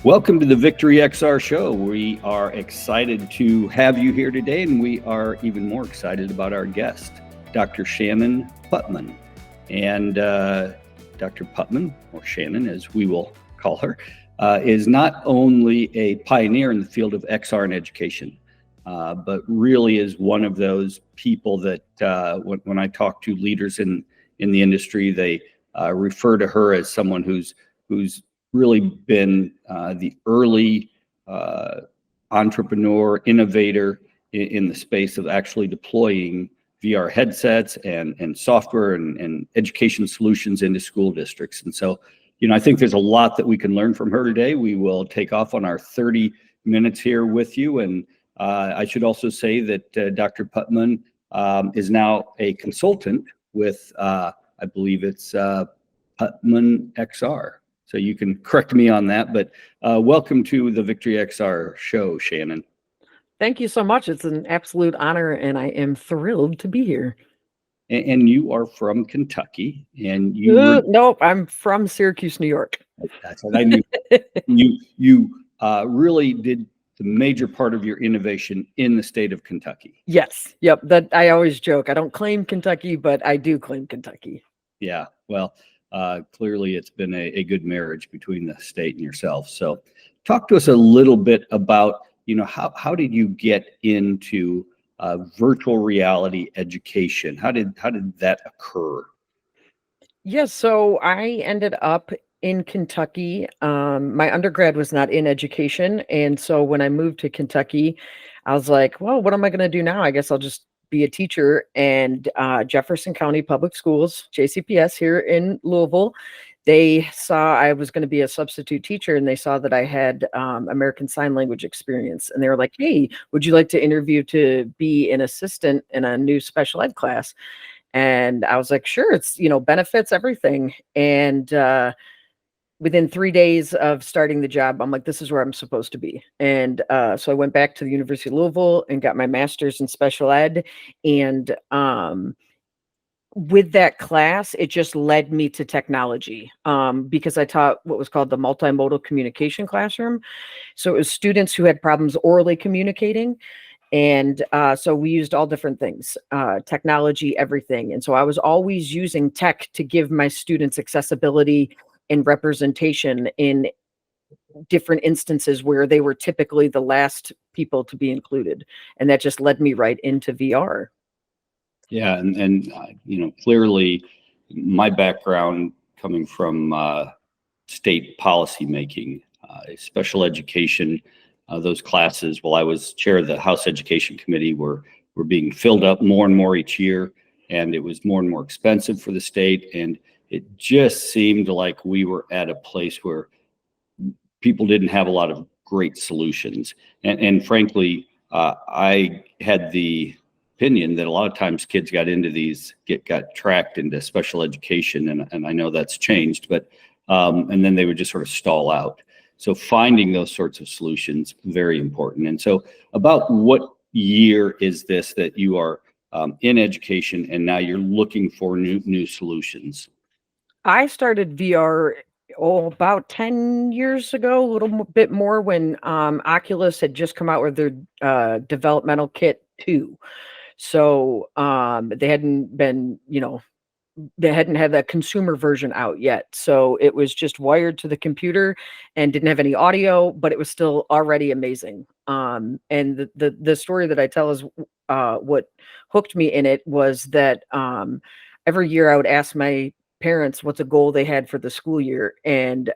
Welcome to the VictoryXR show. We are excited to have you here today, and we are even more excited about our guest, Dr. Shannon Putman. And Dr. Putman, or Shannon as we will call her, is not only a pioneer in the field of XR in education, but really is one of those people that when I talk to leaders in the industry, they refer to her as someone who's really been the early entrepreneur, innovator in the space of actually deploying VR headsets and software and education solutions into school districts. And so, I think there's a lot that we can learn from her today. We will take off on our 30 minutes here with you. And I should also say that Dr. Putman is now a consultant with, I believe it's Putman XR. So you can correct me on that, but welcome to the VictoryXR show, Shannon. Thank you so much. It's an absolute honor, and I am thrilled to be here. And you are from Kentucky, and Nope, I'm from Syracuse, New York. That's what I knew. you really did the major part of your innovation in the state of Kentucky. Yes, yep. That I always joke. I don't claim Kentucky, but I do claim Kentucky. Yeah, well. Clearly, it's been a good marriage between the state and yourself. So talk to us a little bit about, how did you get into virtual reality education? How did that occur? Yes, so I ended up in Kentucky. My undergrad was not in education. And so when I moved to Kentucky, I was like, well, what am I going to do now? I guess I'll just be a teacher. And Jefferson County Public Schools, JCPS here in Louisville, they saw I was going to be a substitute teacher, and they saw that I had American Sign Language experience. And they were like, hey, would you like to interview to be an assistant in a new special ed class? And I was like, sure, it's, benefits, everything. And within 3 days of starting the job, I'm like, this is where I'm supposed to be. And so I went back to the University of Louisville and got my master's in special ed. And with that class, it just led me to technology because I taught what was called the multimodal communication classroom. So it was students who had problems orally communicating. And so we used all different things, technology, everything. And so I was always using tech to give my students accessibility and representation in different instances where they were typically the last people to be included. And that just led me right into VR. Yeah. And clearly my background coming from state policy making, special education, those classes, while I was chair of the House Education Committee, were being filled up more and more each year. And it was more and more expensive for the state. And it just seemed like we were at a place where people didn't have a lot of great solutions. And frankly, I had the opinion that a lot of times kids got into got tracked into special education. And I know that's changed, but and then they would just sort of stall out. So finding those sorts of solutions, very important. And so about what year is this that you are in education and now you're looking for new solutions? I started VR about 10 years ago, a little bit more, when Oculus had just come out with their developmental kit 2. So they hadn't had that consumer version out yet. So it was just wired to the computer and didn't have any audio, but it was still already amazing. And the story that I tell is what hooked me in it was that every year I would ask my parents what's a goal they had for the school year. And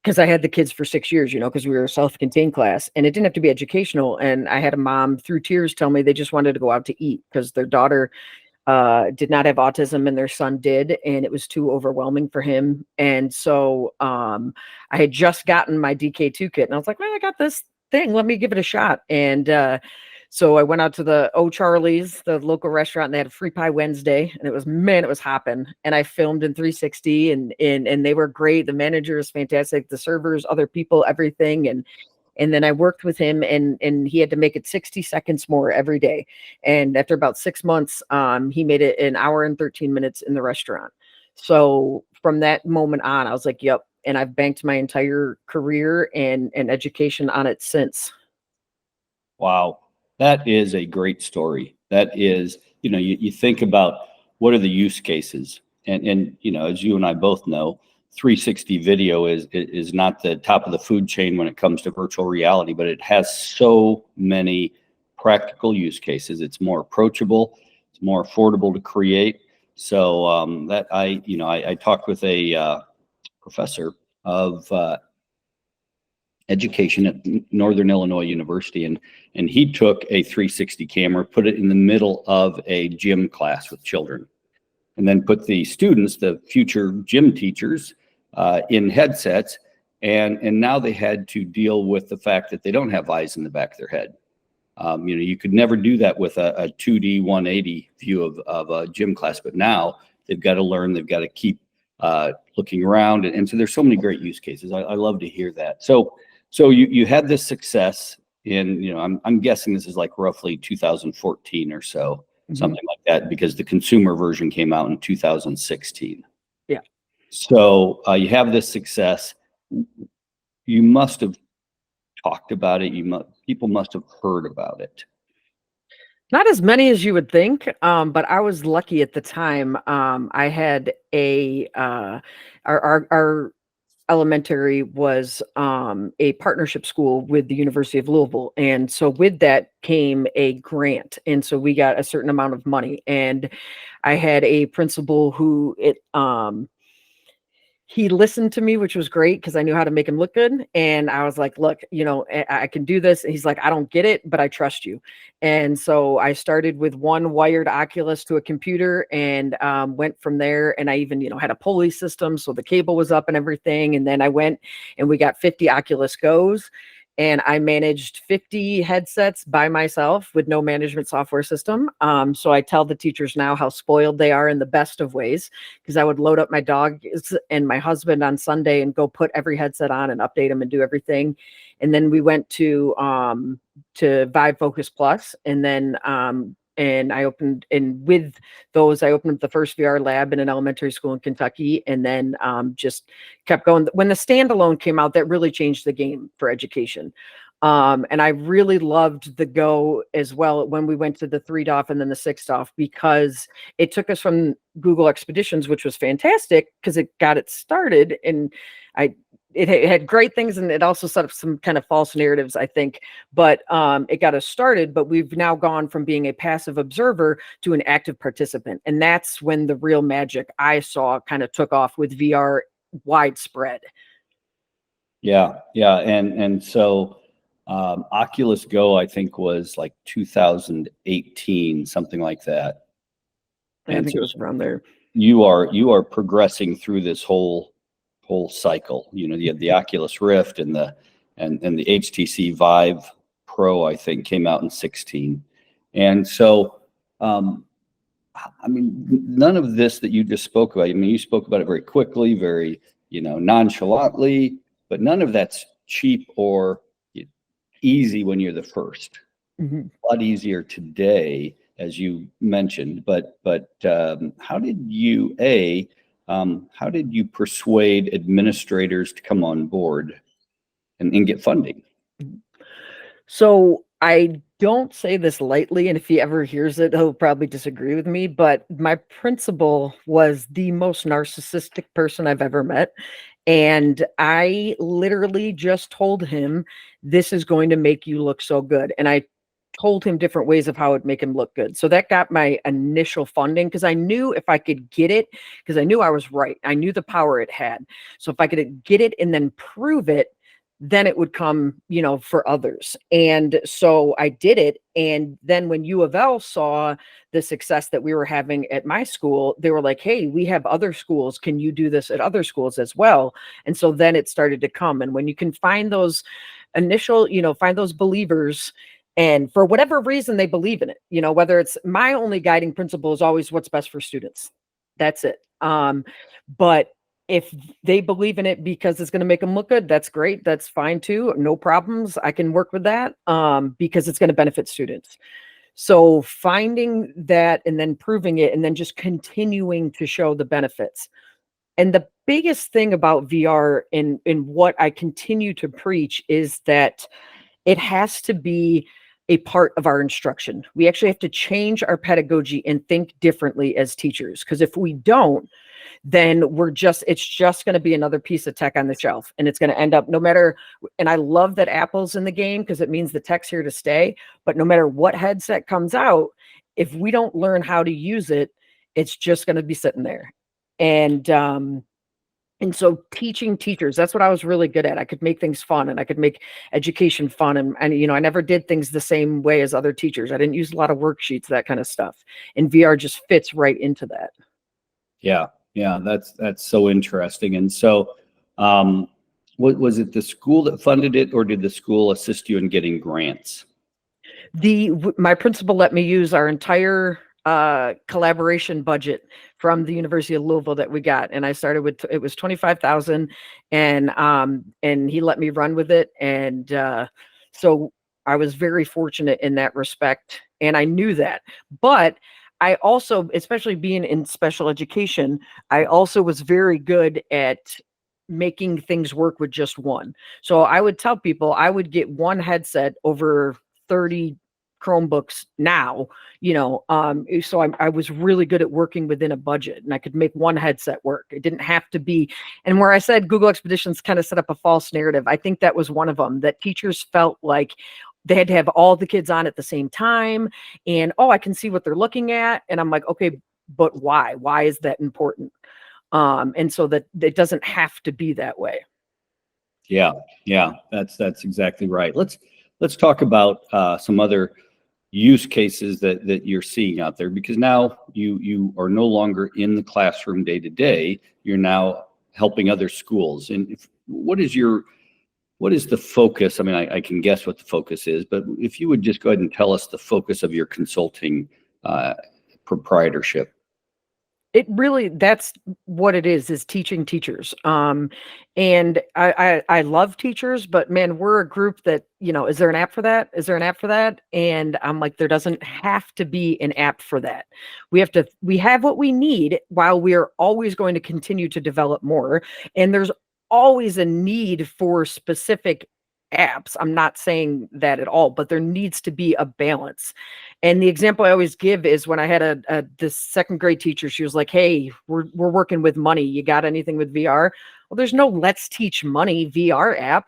because I had the kids for 6 years, because we were a self-contained class, and it didn't have to be educational. And I had a mom through tears tell me they just wanted to go out to eat because their daughter did not have autism and their son did, and it was too overwhelming for him. And so I had just gotten my DK2 kit, and I was like, well, I got this thing, let me give it a shot. And so I went out to the O'Charlie's, the local restaurant, and they had a free pie Wednesday, and it was hopping. And I filmed in 360, and they were great. The manager is fantastic, the servers, other people, everything. And then I worked with him, and he had to make it 60 seconds more every day. And after about 6 months, he made it 1 hour and 13 minutes in the restaurant. So from that moment on, I was like, yep, and I've banked my entire career and education on it since. Wow. That is a great story. That is, you think about what are the use cases, and as you and I both know, 360 video is not the top of the food chain when it comes to virtual reality, but it has so many practical use cases. It's more approachable, it's more affordable to create. So that I talked with a professor of education at Northern Illinois University, and he took a 360 camera, put it in the middle of a gym class with children, and then put the students, the future gym teachers, in headsets, and now they had to deal with the fact that they don't have eyes in the back of their head. You could never do that with a 2D 180 view of a gym class, but now they've got to learn, they've got to keep looking around, and so there's so many great use cases. I love to hear that. So you had this success in, I'm guessing this is like roughly 2014 or so, something like that, because the consumer version came out in 2016. Yeah. So you have this success. You must have talked about it. People must have heard about it. Not as many as you would think, but I was lucky at the time. I had our elementary was a partnership school with the University of Louisville, and so with that came a grant, and so we got a certain amount of money. And I had a principal who he listened to me, which was great because I knew how to make him look good. And I was like, look, I can do this. And he's like, I don't get it, but I trust you. And so I started with one wired Oculus to a computer and went from there. And I even, had a pulley system. So the cable was up and everything. And then I went and we got 50 Oculus Go's. And I managed 50 headsets by myself with no management software system. So I tell the teachers now how spoiled they are in the best of ways, because I would load up my dog and my husband on Sunday and go put every headset on and update them and do everything. And then we went to Vive Focus Plus, and then and I opened, and with those, I opened up the first VR lab in an elementary school in Kentucky, and then just kept going. When the standalone came out, that really changed the game for education. And I really loved the Go as well when we went to the 3DOF and then the 6DOF, because it took us from Google Expeditions, which was fantastic because it got it started, and it had great things, and it also set up some kind of false narratives, I think, but it got us started. But we've now gone from being a passive observer to an active participant. And that's when the real magic I saw kind of took off with VR widespread. Yeah. And so Oculus Go, I think, was like 2018, something like that. And I think it was around there. You are progressing through this whole cycle. You had the Oculus Rift and the HTC Vive Pro, I think, came out in 16. And so none of this that you just spoke about, you spoke about it very quickly, very nonchalantly, but none of that's cheap or easy when you're the first. Mm-hmm. A lot easier today, as you mentioned, but how did you persuade administrators to come on board and get funding? So I don't say this lightly, and if he ever hears it, he'll probably disagree with me, but my principal was the most narcissistic person I've ever met. And I literally just told him, this is going to make you look so good. And I told him different ways of how it would make him look good. So that got my initial funding, because I knew if I could get it, because I knew I was right. I knew the power it had. So if I could get it and then prove it, then it would come, for others. And so I did it. And then when U of L saw the success that we were having at my school, they were like, hey, we have other schools. Can you do this at other schools as well? And so then it started to come. And when you can find those initial, find those believers, and for whatever reason they believe in it, whether it's, my only guiding principle is always what's best for students. That's it. But if they believe in it because it's going to make them look good, that's great. That's fine too. No problems. I can work with that because it's going to benefit students. So finding that and then proving it and then just continuing to show the benefits. And the biggest thing about VR and what I continue to preach is that it has to be a part of our instruction. We actually have to change our pedagogy and think differently as teachers. Because if we don't, then it's just going to be another piece of tech on the shelf. And it's going to end up no matter, and I love that Apple's in the game because it means the tech's here to stay. But no matter what headset comes out, if we don't learn how to use it, it's just going to be sitting there. And so teaching teachers, that's what I was really good at. I could make things fun and I could make education fun. And I never did things the same way as other teachers. I didn't use a lot of worksheets, that kind of stuff. And VR just fits right into that. Yeah. Yeah. That's so interesting. And so, what was it, the school that funded it, or did the school assist you in getting grants? My principal let me use our entire collaboration budget from the University of Louisville that we got, and I started with it was 25,000, and he let me run with it, and so I was very fortunate in that respect, and I knew that. But I also, especially being in special education, I also was very good at making things work with just one. So I would tell people I would get one headset over 30 Chromebooks now, so I was really good at working within a budget, and I could make one headset work. It didn't have to be. And where I said Google Expeditions kind of set up a false narrative, I think that was one of them, that teachers felt like they had to have all the kids on at the same time. And, I can see what they're looking at. And I'm like, okay, but why? Why is that important? And so that it doesn't have to be that way. Yeah. Yeah. That's exactly right. Let's talk about some other use cases that you're seeing out there, because now you are no longer in the classroom day to day. You're now helping other schools. And what is the focus? I mean, I can guess what the focus is, but if you would just go ahead and tell us the focus of your consulting proprietorship. It really, that's what it is teaching teachers. And I love teachers, but man, we're a group that, is there an app for that? Is there an app for that? And I'm like, there doesn't have to be an app for that. We have what we need, while we are always going to continue to develop more. And there's always a need for specific apps. I'm not saying that at all, but there needs to be a balance. And the example I always give is when I had this second grade teacher. She was like, "Hey, we're working with money. You got anything with VR?" Well, there's no Let's Teach Money VR app,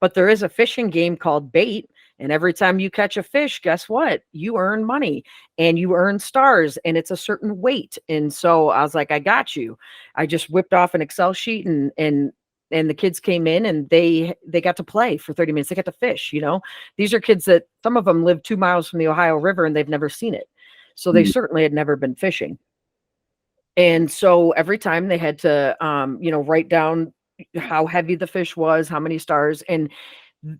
but there is a fishing game called Bait. And every time you catch a fish, guess what? You earn money and you earn stars, and it's a certain weight. And so I was like, I got you. I just whipped off an Excel sheet, and the kids came in and they got to play for 30 minutes. They got to fish. These are kids that some of them live 2 miles from the Ohio River and they've never seen it. So they certainly had never been fishing. And so every time they had to, write down how heavy the fish was, how many stars. And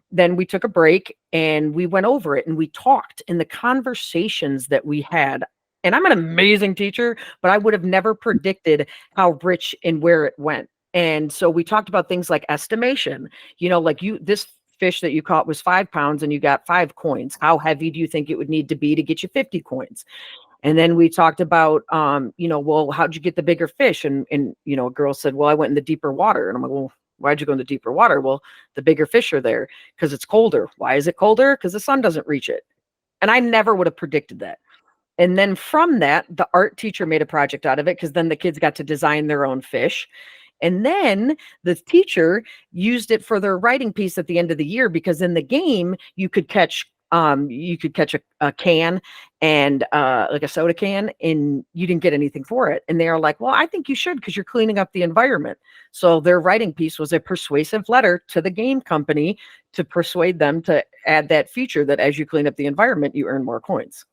then we took a break and we went over it and we talked, and the conversations that we had. And I'm an amazing teacher, but I would have never predicted how rich and where it went. And so we talked about things like estimation, like this fish that you caught was 5 pounds and you got 5 coins. How heavy do you think it would need to be to get you 50 coins? And then we talked about, well, how'd you get the bigger fish? And a girl said, well, I went in the deeper water. And I'm like, well, why'd you go in the deeper water? Well, the bigger fish are there because it's colder. Why is it colder? Because the sun doesn't reach it. And I never would have predicted that. And then from that, the art teacher made a project out of it, because then the kids got to design their own fish. And then the teacher used it for their writing piece at the end of the year, because in the game you could catch a can and like a soda can, and you didn't get anything for it. And they're like, well, I think you should, because you're cleaning up the environment. So their writing piece was a persuasive letter to the game company to persuade them to add that feature that as you clean up the environment, you earn more coins.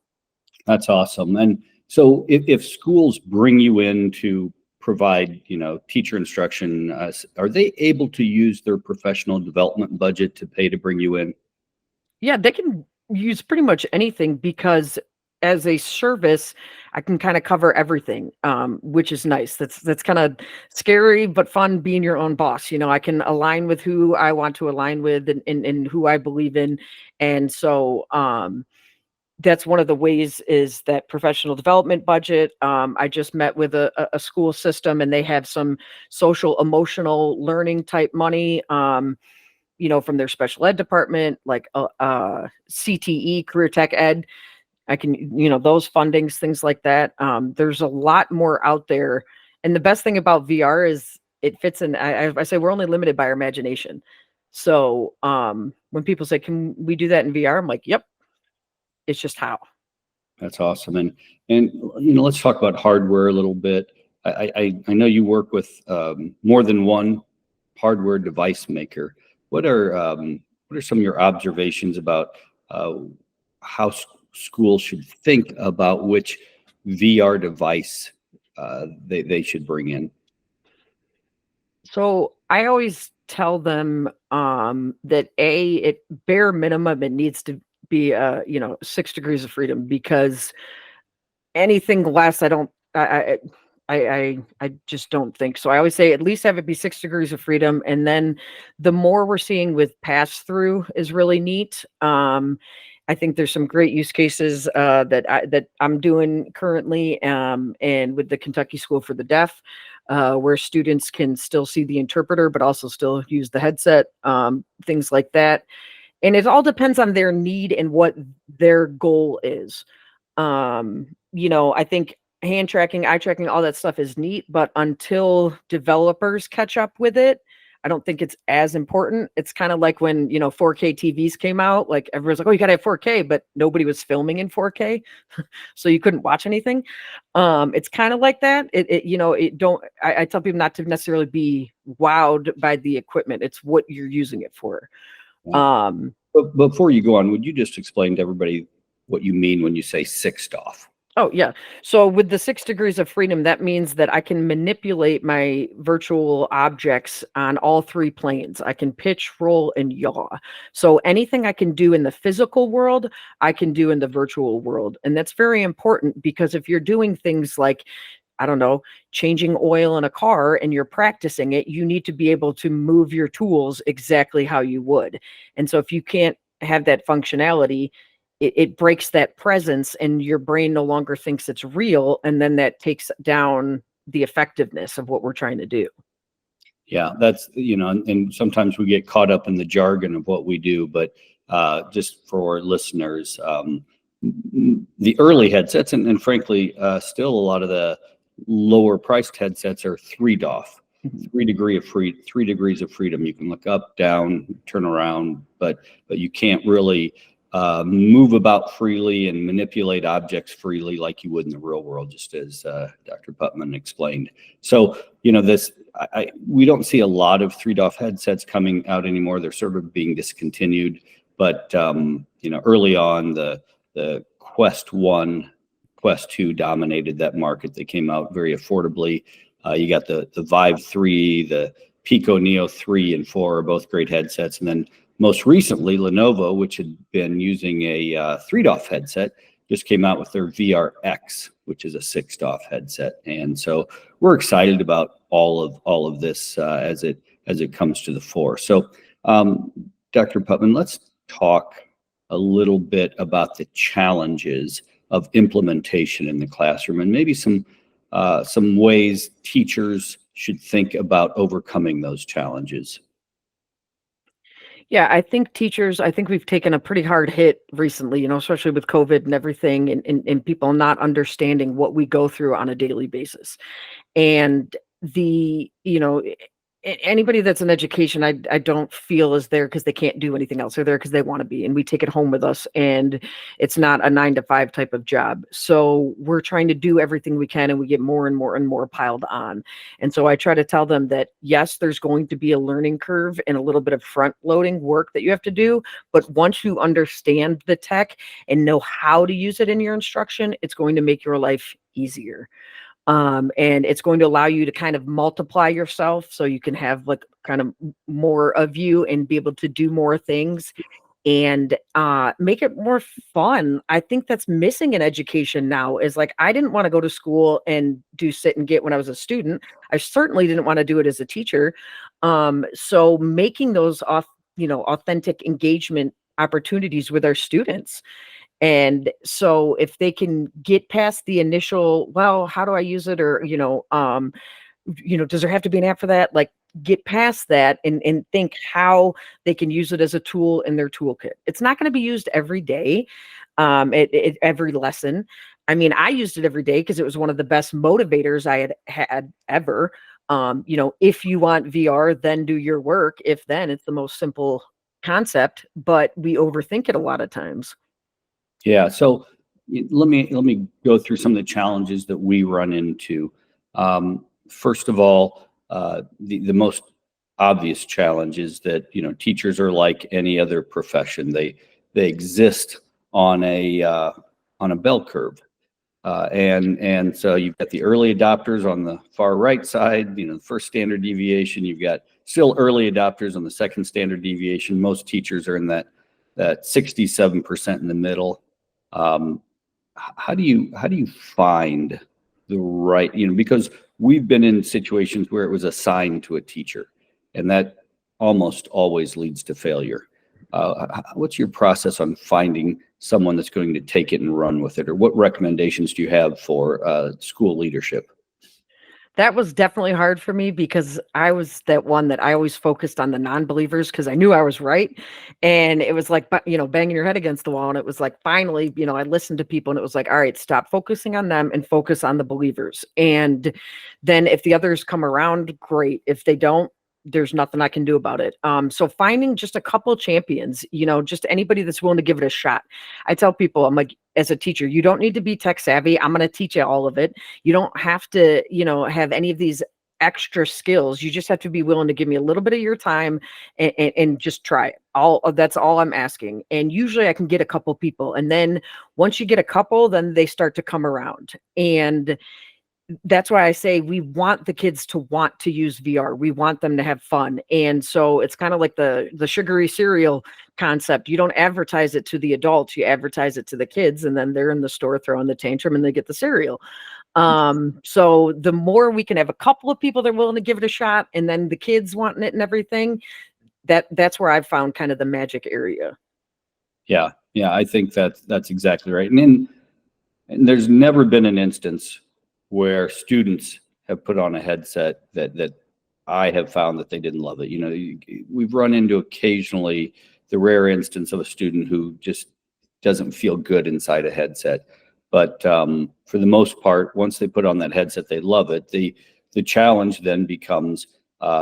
That's awesome. And so if schools bring you in to provide, teacher instruction, are they able to use their professional development budget to pay to bring you in? Yeah, they can use pretty much anything, because as a service, I can kind of cover everything, which is nice. That's kind of scary, but fun being your own boss. I can align with who I want to align with and who I believe in. And so, that's one of the ways is that professional development budget. I just met with a school system, and they have some social emotional learning type money, from their special ed department, like CTE, career tech ed. I can, those fundings, things like that. There's a lot more out there. And the best thing about VR is it fits in. I say we're only limited by our imagination. So when people say, can we do that in VR? I'm like, yep. It's just how. That's awesome. And let's talk about hardware a little bit. I know you work with more than one hardware device maker. What are some of your observations about how schools should think about which VR device they should bring in? So I always tell them that at bare minimum, it needs to be 6 degrees of freedom, because anything less, I just don't think so. I always say at least have it be 6 degrees of freedom, and then the more we're seeing with pass through is really neat. I think there's some great use cases that I'm doing currently, and with the Kentucky School for the Deaf, where students can still see the interpreter but also still use the headset, things like that. And it all depends on their need and what their goal is. I think hand tracking, eye tracking, all that stuff is neat, but until developers catch up with it, I don't think it's as important. It's kind of like when, 4K TVs came out, like everyone's like, oh, you gotta have 4K, but nobody was filming in 4K. So you couldn't watch anything. It's kind of like that. I tell people not to necessarily be wowed by the equipment. It's what you're using it for. But before you go on, would you just explain to everybody what you mean when you say 6 DOF? Oh, yeah. So with the 6 degrees of freedom, that means that I can manipulate my virtual objects on all 3 planes. I can pitch, roll, and yaw. So anything I can do in the physical world, I can do in the virtual world. And that's very important, because if you're doing things like, I don't know, changing oil in a car and you're practicing it, you need to be able to move your tools exactly how you would. And so if you can't have that functionality, it breaks that presence, and your brain no longer thinks it's real. And then that takes down the effectiveness of what we're trying to do. Yeah, that's, and sometimes we get caught up in the jargon of what we do, but just for listeners, the early headsets, and frankly, still a lot of the lower priced headsets are 3 DOF, 3 degrees of freedom. You can look up, down, turn around, but you can't really move about freely and manipulate objects freely like you would in the real world, just as Dr. Putman explained. So, we don't see a lot of 3 DOF headsets coming out anymore. They're sort of being discontinued. But, early on, the Quest 1, Quest 2 dominated that market. They came out very affordably. You got the Vive 3, the Pico Neo 3 and 4 are both great headsets. And then most recently, Lenovo, which had been using a 3 DOF headset, just came out with their VRX, which is a 6 DOF headset. And so we're excited about all of this as it comes to the fore. So, Dr. Putman, let's talk a little bit about the challenges of implementation in the classroom, and maybe some ways teachers should think about overcoming those challenges. Yeah, I think we've taken a pretty hard hit recently, especially with COVID and everything, and people not understanding what we go through on a daily basis. And anybody that's in education, I don't feel is there because they can't do anything else. They're there because they want to be, and we take it home with us, and it's not a 9 to 5 type of job. So we're trying to do everything we can, and we get more and more and more piled on. And so I try to tell them that, yes, there's going to be a learning curve and a little bit of front loading work that you have to do. But once you understand the tech and know how to use it in your instruction, it's going to make your life easier. And it's going to allow you to kind of multiply yourself, so you can have like kind of more of you and be able to do more things, and make it more fun. I think that's missing in education now, is like, I didn't want to go to school and do sit and get when I was a student. I certainly didn't want to do it as a teacher. So making those authentic engagement opportunities with our students. And so if they can get past the initial, well, how do I use it? Or, does there have to be an app for that? Like, get past that and think how they can use it as a tool in their toolkit. It's not going to be used every day, every lesson. I mean, I used it every day because it was one of the best motivators I had ever. If you want VR, then do your work. If then, it's the most simple concept, but we overthink it a lot of times. Yeah. So let me go through some of the challenges that we run into. First of all, the most obvious challenge is that teachers are like any other profession. They exist on a bell curve. And so you've got the early adopters on the far right side, the first standard deviation. You've got still early adopters on the second standard deviation. Most teachers are in that 67% in the middle. How do you find the right, because we've been in situations where it was assigned to a teacher, and that almost always leads to failure. What's your process on finding someone that's going to take it and run with it? Or what recommendations do you have for school leadership? That was definitely hard for me because I was that one that I always focused on the non-believers because I knew I was right. And it was like, banging your head against the wall. And it was like, finally, I listened to people and it was like, all right, stop focusing on them and focus on the believers. And then if the others come around, great. If they don't, there's nothing I can do about it. So finding just a couple champions, just anybody that's willing to give it a shot. I tell people, I'm like, as a teacher, you don't need to be tech savvy. I'm going to teach you all of it. You don't have to, have any of these extra skills. You just have to be willing to give me a little bit of your time and just try it. That's all I'm asking. And usually I can get a couple people. And then once you get a couple, then they start to come around. And that's why I say we want the kids to want to use VR. We want them to have fun. And so it's kind of like the sugary cereal concept. You don't advertise it to the adults, you advertise it to the kids, and then they're in the store throwing the tantrum and they get the cereal. So the more we can have a couple of people that are willing to give it a shot, and then the kids wanting it and everything, that's where I've found kind of the magic area. Yeah. I think that's exactly right. And there's never been an instance where students have put on a headset that I have found that they didn't love it. We've run into occasionally the rare instance of a student who just doesn't feel good inside a headset. But for the most part, once they put on that headset, they love it. The challenge then becomes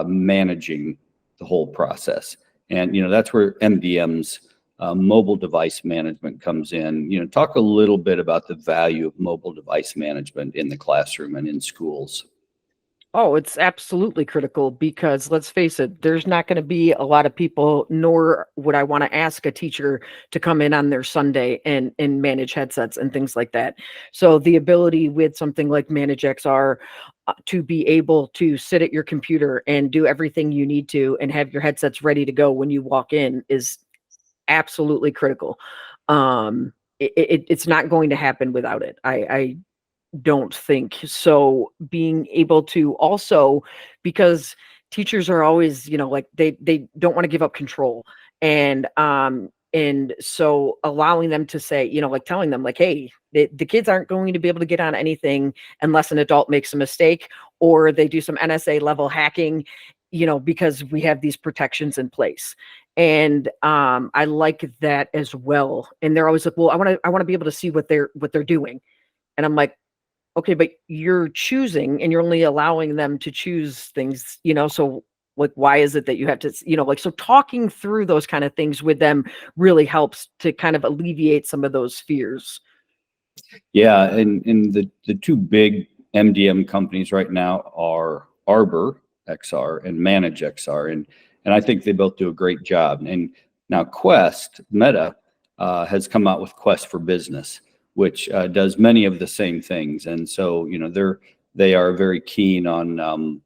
managing the whole process. And, that's where MDM's mobile device management comes in. Talk a little bit about the value of mobile device management in the classroom and in schools. Oh, it's absolutely critical because let's face it, there's not going to be a lot of people, nor would I want to ask a teacher to come in on their Sunday and manage headsets and things like that. So the ability with something like VictoryXR to be able to sit at your computer and do everything you need to and have your headsets ready to go when you walk in is absolutely critical. It's not going to happen without it. I don't think so. Being able to also, because teachers are always, like they don't want to give up control. And so allowing them to say, like telling them like, hey, the kids aren't going to be able to get on anything unless an adult makes a mistake or they do some NSA level hacking, because we have these protections in place. And I like that as well. And they're always like, well, I want to be able to see what they're doing. And I'm like, okay, but you're choosing and you're only allowing them to choose things, so like, why is it that you have to, so talking through those kind of things with them really helps to kind of alleviate some of those fears. Yeah. And the two big MDM companies right now are Arbor XR and Manage XR. And I think they both do a great job. And now Meta has come out with Quest for Business, which does many of the same things. And so, they are very keen on,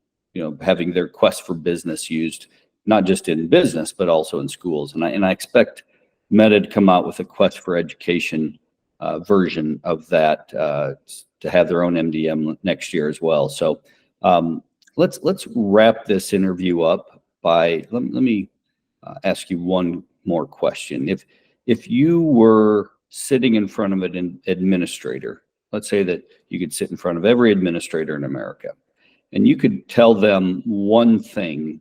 having their Quest for Business used, not just in business, but also in schools. And I expect Meta to come out with a Quest for Education version of that to have their own MDM next year as well. So let's wrap this interview up by, let me ask you one more question. If you were sitting in front of an administrator. Let's say that you could sit in front of every administrator in America, and you could tell them one thing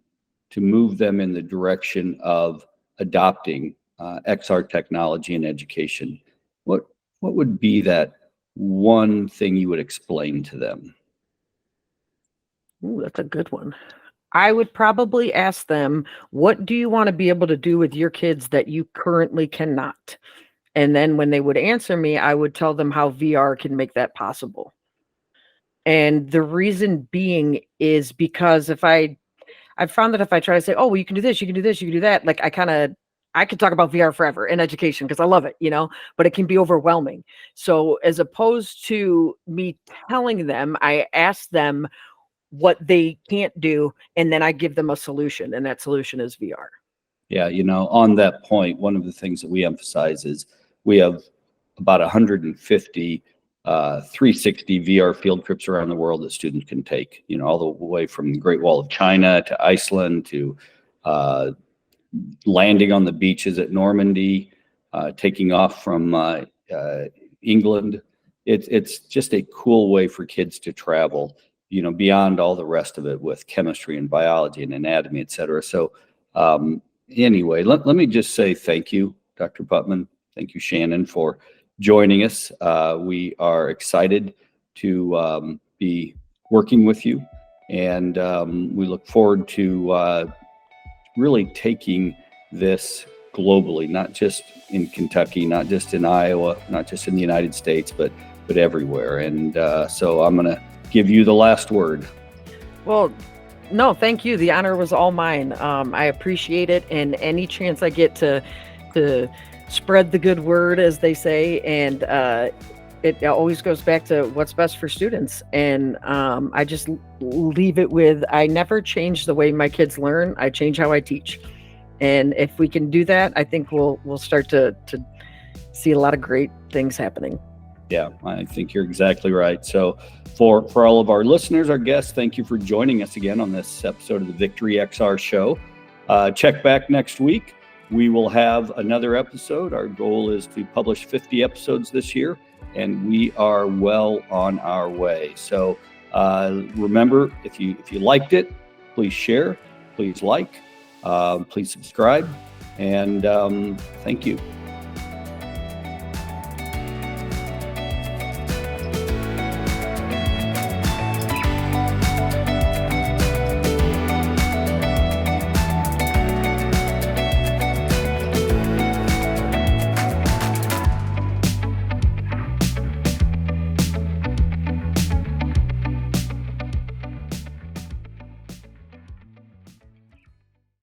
to move them in the direction of adopting XR technology in education. What would be that one thing you would explain to them? Ooh, that's a good one. I would probably ask them, what do you want to be able to do with your kids that you currently cannot? And then when they would answer me, I would tell them how VR can make that possible. And the reason being is because I've found that if I try to say, oh, well, you can do this, you can do this, you can do that, like I could talk about VR forever in education because I love it, but it can be overwhelming. So as opposed to me telling them, I ask them what they can't do, and then I give them a solution, and that solution is VR. Yeah, on that point, one of the things that we emphasize is we have about 150 360 VR field trips around the world that students can take, all the way from the Great Wall of China to Iceland to landing on the beaches at Normandy, taking off from England. It's just a cool way for kids to travel, beyond all the rest of it with chemistry and biology and anatomy, et cetera. So anyway, let me just say thank you, Dr. Putman. Thank you, Shannon, for joining us. We are excited to be working with you, and we look forward to really taking this globally, not just in Kentucky, not just in Iowa, not just in the United States, but everywhere. And so I'm going to give you the last word. Well, no, thank you. The honor was all mine. I appreciate it, and any chance I get to spread the good word, as they say, and it always goes back to what's best for students. And I just leave it with, I never change the way my kids learn. I change how I teach. And if we can do that, I think we'll start to see a lot of great things happening. Yeah, I think you're exactly right. So for all of our listeners, our guests, thank you for joining us again on this episode of the VictoryXR show. Check back next week. We will have another episode. Our goal is to publish 50 episodes this year, and we are well on our way. So remember, if you liked it, please share, please like, please subscribe, and thank you.